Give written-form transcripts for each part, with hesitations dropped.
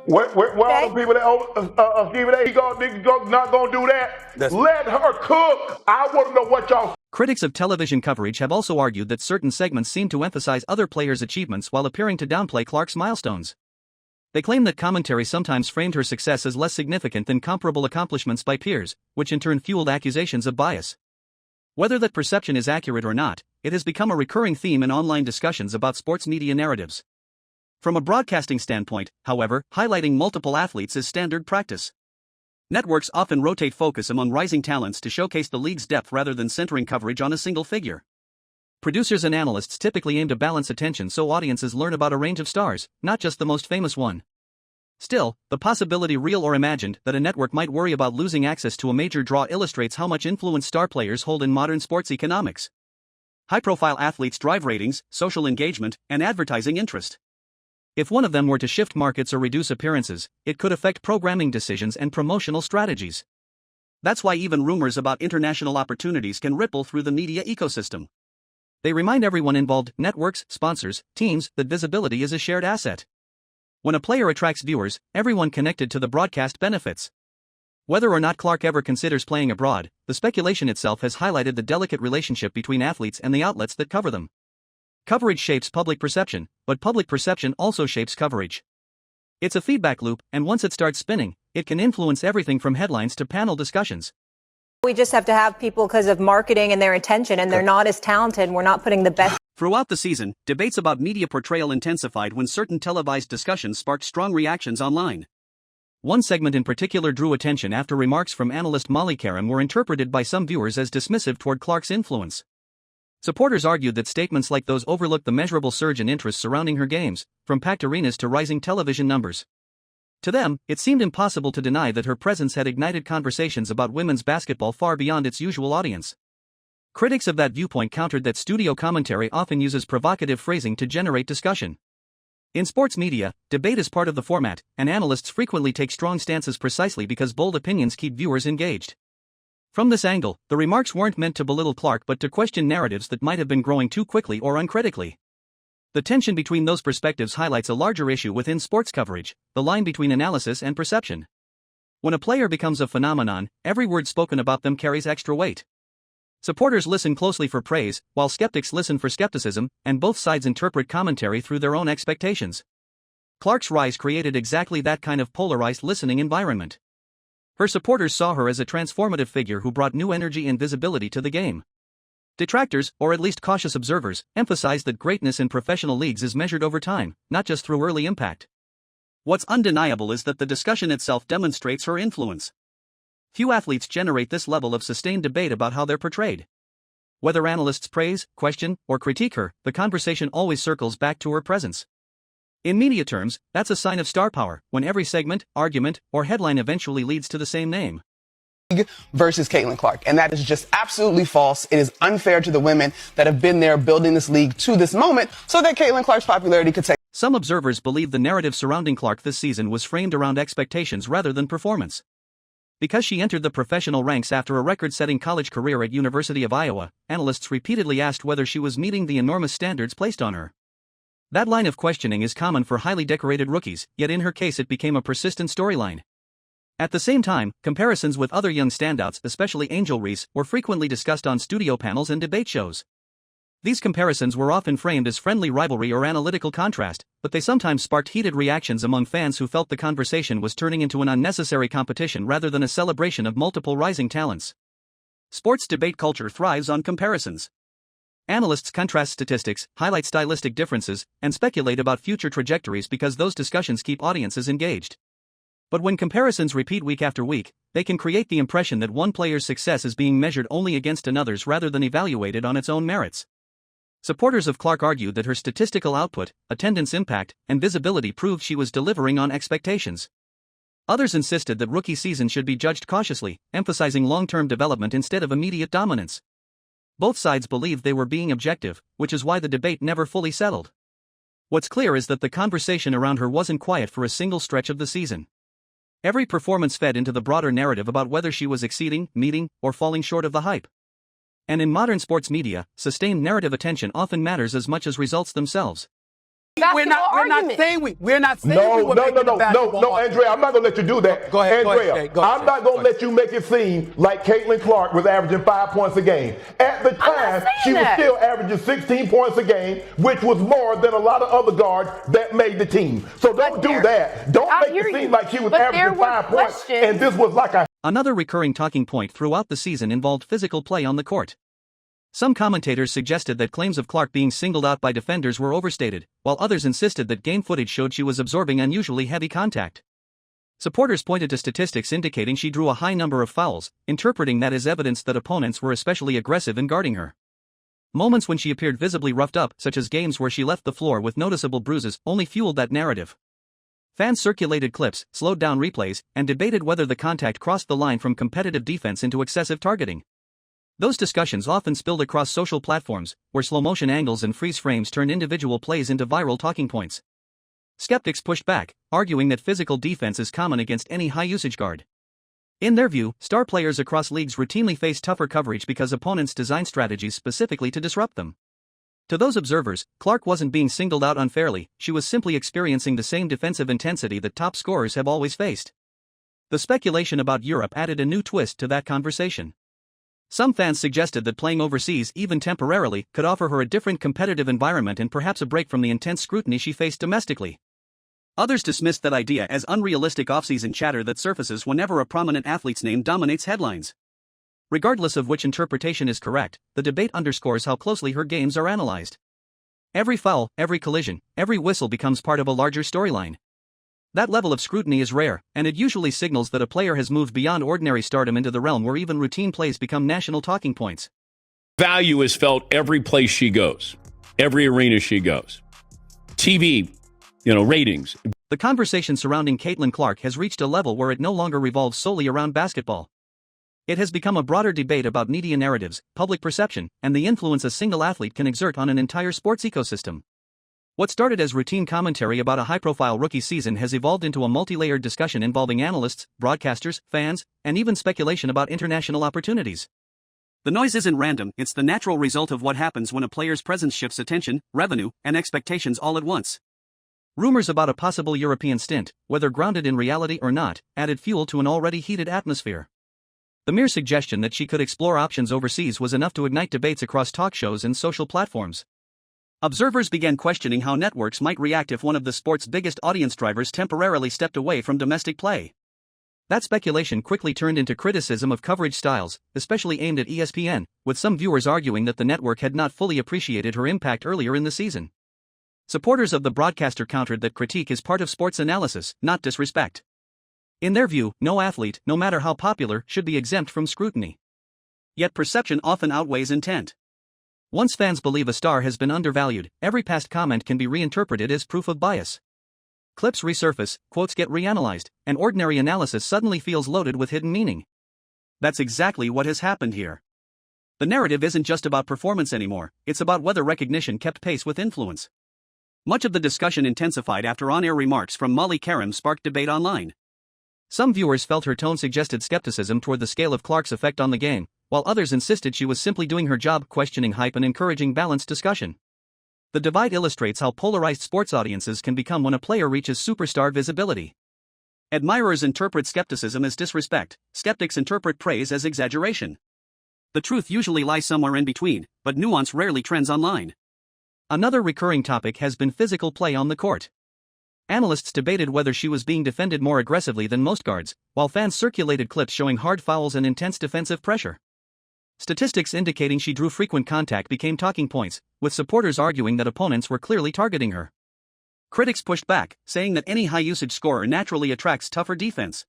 Where all the people that Stephen A. He not gonna do that. Let her cook. I want to know what y'all. Critics of television coverage have also argued that certain segments seem to emphasize other players' achievements while appearing to downplay Clark's milestones. They claim that commentary sometimes framed her success as less significant than comparable accomplishments by peers, which in turn fueled accusations of bias. Whether that perception is accurate or not, it has become a recurring theme in online discussions about sports media narratives. From a broadcasting standpoint, however, highlighting multiple athletes is standard practice. Networks often rotate focus among rising talents to showcase the league's depth rather than centering coverage on a single figure. Producers and analysts typically aim to balance attention so audiences learn about a range of stars, not just the most famous one. Still, the possibility, real or imagined, that a network might worry about losing access to a major draw illustrates how much influence star players hold in modern sports economics. High-profile athletes drive ratings, social engagement, and advertising interest. If one of them were to shift markets or reduce appearances, it could affect programming decisions and promotional strategies. That's why even rumors about international opportunities can ripple through the media ecosystem. They remind everyone involved, networks, sponsors, teams, that visibility is a shared asset. When a player attracts viewers, everyone connected to the broadcast benefits. Whether or not Clark ever considers playing abroad, the speculation itself has highlighted the delicate relationship between athletes and the outlets that cover them. Coverage shapes public perception, but public perception also shapes coverage. It's a feedback loop, and once it starts spinning, it can influence everything from headlines to panel discussions. We just have to have people because of marketing and their attention, and they're not as talented. We're not putting the best. Throughout the season, debates about media portrayal intensified when certain televised discussions sparked strong reactions online. One segment in particular drew attention after remarks from analyst Molly Karam were interpreted by some viewers as dismissive toward Clark's influence. Supporters argued that statements like those overlooked the measurable surge in interest surrounding her games, from packed arenas to rising television numbers. To them, it seemed impossible to deny that her presence had ignited conversations about women's basketball far beyond its usual audience. Critics of that viewpoint countered that studio commentary often uses provocative phrasing to generate discussion. In sports media, debate is part of the format, and analysts frequently take strong stances precisely because bold opinions keep viewers engaged. From this angle, the remarks weren't meant to belittle Clark but to question narratives that might have been growing too quickly or uncritically. The tension between those perspectives highlights a larger issue within sports coverage, the line between analysis and perception. When a player becomes a phenomenon, every word spoken about them carries extra weight. Supporters listen closely for praise, while skeptics listen for skepticism, and both sides interpret commentary through their own expectations. Clark's rise created exactly that kind of polarized listening environment. Her supporters saw her as a transformative figure who brought new energy and visibility to the game. Detractors, or at least cautious observers, emphasized that greatness in professional leagues is measured over time, not just through early impact. What's undeniable is that the discussion itself demonstrates her influence. Few athletes generate this level of sustained debate about how they're portrayed. Whether analysts praise, question, or critique her, the conversation always circles back to her presence. In media terms, that's a sign of star power, when every segment, argument, or headline eventually leads to the same name. Versus Caitlin Clark, and that is just absolutely false. It is unfair to the women that have been there building this league to this moment so that Caitlin Clark's popularity could take. Some observers believe the narrative surrounding Clark this season was framed around expectations rather than performance. Because she entered the professional ranks after a record-setting college career at University of Iowa, analysts repeatedly asked whether she was meeting the enormous standards placed on her. That line of questioning is common for highly decorated rookies, yet in her case it became a persistent storyline. At the same time, comparisons with other young standouts, especially Angel Reese, were frequently discussed on studio panels and debate shows. These comparisons were often framed as friendly rivalry or analytical contrast, but they sometimes sparked heated reactions among fans who felt the conversation was turning into an unnecessary competition rather than a celebration of multiple rising talents. Sports debate culture thrives on comparisons. Analysts contrast statistics, highlight stylistic differences, and speculate about future trajectories because those discussions keep audiences engaged. But when comparisons repeat week after week, they can create the impression that one player's success is being measured only against another's rather than evaluated on its own merits. Supporters of Clark argued that her statistical output, attendance impact, and visibility proved she was delivering on expectations. Others insisted that rookie season should be judged cautiously, emphasizing long-term development instead of immediate dominance. Both sides believed they were being objective, which is why the debate never fully settled. What's clear is that the conversation around her wasn't quiet for a single stretch of the season. Every performance fed into the broader narrative about whether she was exceeding, meeting, or falling short of the hype. And in modern sports media, sustained narrative attention often matters as much as results themselves. We're not saying we're not saying No, Andrea, I'm not gonna let you do that. Go ahead, Andrea. I'm not gonna let you make it seem like Caitlin Clark was averaging 5 points a game. At the time, she was still averaging 16 points a game, which was more than a lot of other guards that made the team. So don't do that. Don't make it seem like she was averaging 5 points and this was like a... Another recurring talking point throughout the season involved physical play on the court. Some commentators suggested that claims of Clark being singled out by defenders were overstated, while others insisted that game footage showed she was absorbing unusually heavy contact. Supporters pointed to statistics indicating she drew a high number of fouls, interpreting that as evidence that opponents were especially aggressive in guarding her. Moments when she appeared visibly roughed up, such as games where she left the floor with noticeable bruises, only fueled that narrative. Fans circulated clips, slowed down replays, and debated whether the contact crossed the line from competitive defense into excessive targeting. Those discussions often spilled across social platforms, where slow-motion angles and freeze frames turned individual plays into viral talking points. Skeptics pushed back, arguing that physical defense is common against any high-usage guard. In their view, star players across leagues routinely face tougher coverage because opponents design strategies specifically to disrupt them. To those observers, Clark wasn't being singled out unfairly, she was simply experiencing the same defensive intensity that top scorers have always faced. The speculation about Europe added a new twist to that conversation. Some fans suggested that playing overseas, even temporarily, could offer her a different competitive environment and perhaps a break from the intense scrutiny she faced domestically. Others dismissed that idea as unrealistic off-season chatter that surfaces whenever a prominent athlete's name dominates headlines. Regardless of which interpretation is correct, the debate underscores how closely her games are analyzed. Every foul, every collision, every whistle becomes part of a larger storyline. That level of scrutiny is rare, and it usually signals that a player has moved beyond ordinary stardom into the realm where even routine plays become national talking points. Value is felt every place she goes, every arena she goes. TV, ratings. The conversation surrounding Caitlin Clark has reached a level where it no longer revolves solely around basketball. It has become a broader debate about media narratives, public perception, and the influence a single athlete can exert on an entire sports ecosystem. What started as routine commentary about a high-profile rookie season has evolved into a multi-layered discussion involving analysts, broadcasters, fans, and even speculation about international opportunities. The noise isn't random, it's the natural result of what happens when a player's presence shifts attention, revenue, and expectations all at once. Rumors about a possible European stint, whether grounded in reality or not, added fuel to an already heated atmosphere. The mere suggestion that she could explore options overseas was enough to ignite debates across talk shows and social platforms. Observers began questioning how networks might react if one of the sport's biggest audience drivers temporarily stepped away from domestic play. That speculation quickly turned into criticism of coverage styles, especially aimed at ESPN, with some viewers arguing that the network had not fully appreciated her impact earlier in the season. Supporters of the broadcaster countered that critique is part of sports analysis, not disrespect. In their view, no athlete, no matter how popular, should be exempt from scrutiny. Yet perception often outweighs intent. Once fans believe a star has been undervalued, every past comment can be reinterpreted as proof of bias. Clips resurface, quotes get reanalyzed, and ordinary analysis suddenly feels loaded with hidden meaning. That's exactly what has happened here. The narrative isn't just about performance anymore, it's about whether recognition kept pace with influence. Much of the discussion intensified after on-air remarks from Molly Karam sparked debate online. Some viewers felt her tone suggested skepticism toward the scale of Clark's effect on the game, while others insisted she was simply doing her job, questioning hype and encouraging balanced discussion. The divide illustrates how polarized sports audiences can become when a player reaches superstar visibility. Admirers interpret skepticism as disrespect, skeptics interpret praise as exaggeration. The truth usually lies somewhere in between, but nuance rarely trends online. Another recurring topic has been physical play on the court. Analysts debated whether she was being defended more aggressively than most guards, while fans circulated clips showing hard fouls and intense defensive pressure. Statistics indicating she drew frequent contact became talking points, with supporters arguing that opponents were clearly targeting her. Critics pushed back, saying that any high-usage scorer naturally attracts tougher defense.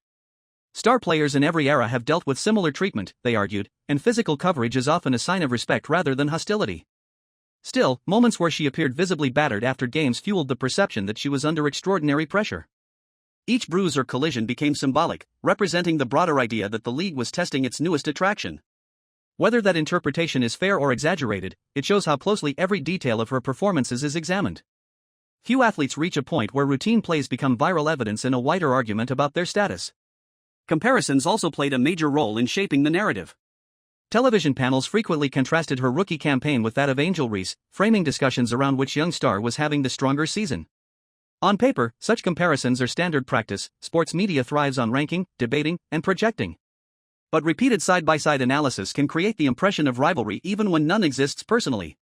Star players in every era have dealt with similar treatment, they argued, and physical coverage is often a sign of respect rather than hostility. Still, moments where she appeared visibly battered after games fueled the perception that she was under extraordinary pressure. Each bruise or collision became symbolic, representing the broader idea that the league was testing its newest attraction. Whether that interpretation is fair or exaggerated, it shows how closely every detail of her performances is examined. Few athletes reach a point where routine plays become viral evidence in a wider argument about their status. Comparisons also played a major role in shaping the narrative. Television panels frequently contrasted her rookie campaign with that of Angel Reese, framing discussions around which young star was having the stronger season. On paper, such comparisons are standard practice. Sports media thrives on ranking, debating, and projecting. But repeated side-by-side analysis can create the impression of rivalry even when none exists personally.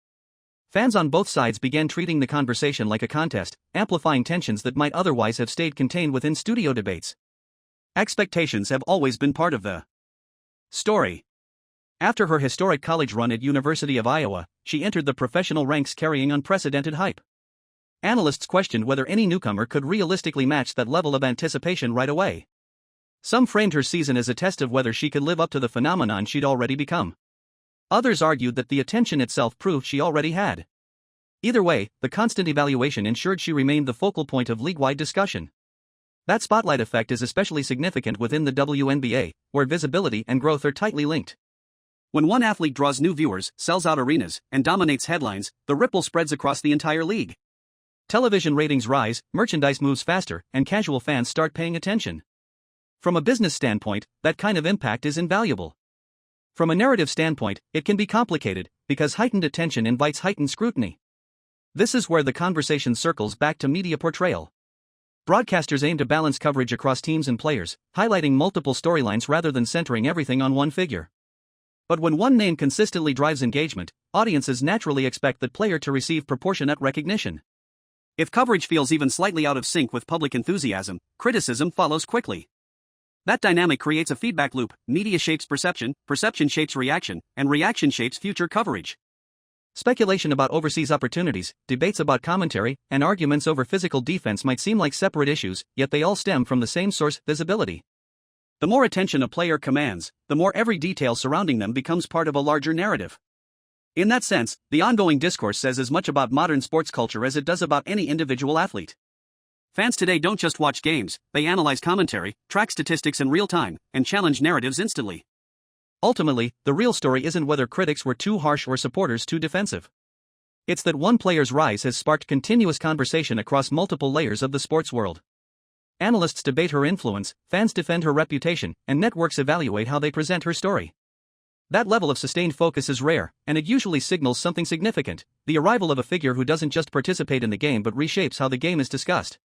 Fans on both sides began treating the conversation like a contest, amplifying tensions that might otherwise have stayed contained within studio debates. Expectations have always been part of the story. After her historic college run at University of Iowa, she entered the professional ranks carrying unprecedented hype. Analysts questioned whether any newcomer could realistically match that level of anticipation right away. Some framed her season as a test of whether she could live up to the phenomenon she'd already become. Others argued that the attention itself proved she already had. Either way, the constant evaluation ensured she remained the focal point of league-wide discussion. That spotlight effect is especially significant within the WNBA, where visibility and growth are tightly linked. When one athlete draws new viewers, sells out arenas, and dominates headlines, the ripple spreads across the entire league. Television ratings rise, merchandise moves faster, and casual fans start paying attention. From a business standpoint, that kind of impact is invaluable. From a narrative standpoint, it can be complicated, because heightened attention invites heightened scrutiny. This is where the conversation circles back to media portrayal. Broadcasters aim to balance coverage across teams and players, highlighting multiple storylines rather than centering everything on one figure. But when one name consistently drives engagement, audiences naturally expect that player to receive proportionate recognition. If coverage feels even slightly out of sync with public enthusiasm, criticism follows quickly. That dynamic creates a feedback loop. Media shapes perception, perception shapes reaction, and reaction shapes future coverage. Speculation about overseas opportunities, debates about commentary, and arguments over physical defense might seem like separate issues, yet they all stem from the same source: visibility. The more attention a player commands, the more every detail surrounding them becomes part of a larger narrative. In that sense, the ongoing discourse says as much about modern sports culture as it does about any individual athlete. Fans today don't just watch games, they analyze commentary, track statistics in real time, and challenge narratives instantly. Ultimately, the real story isn't whether critics were too harsh or supporters too defensive. It's that one player's rise has sparked continuous conversation across multiple layers of the sports world. Analysts debate her influence, fans defend her reputation, and networks evaluate how they present her story. That level of sustained focus is rare, and it usually signals something significant: the arrival of a figure who doesn't just participate in the game but reshapes how the game is discussed.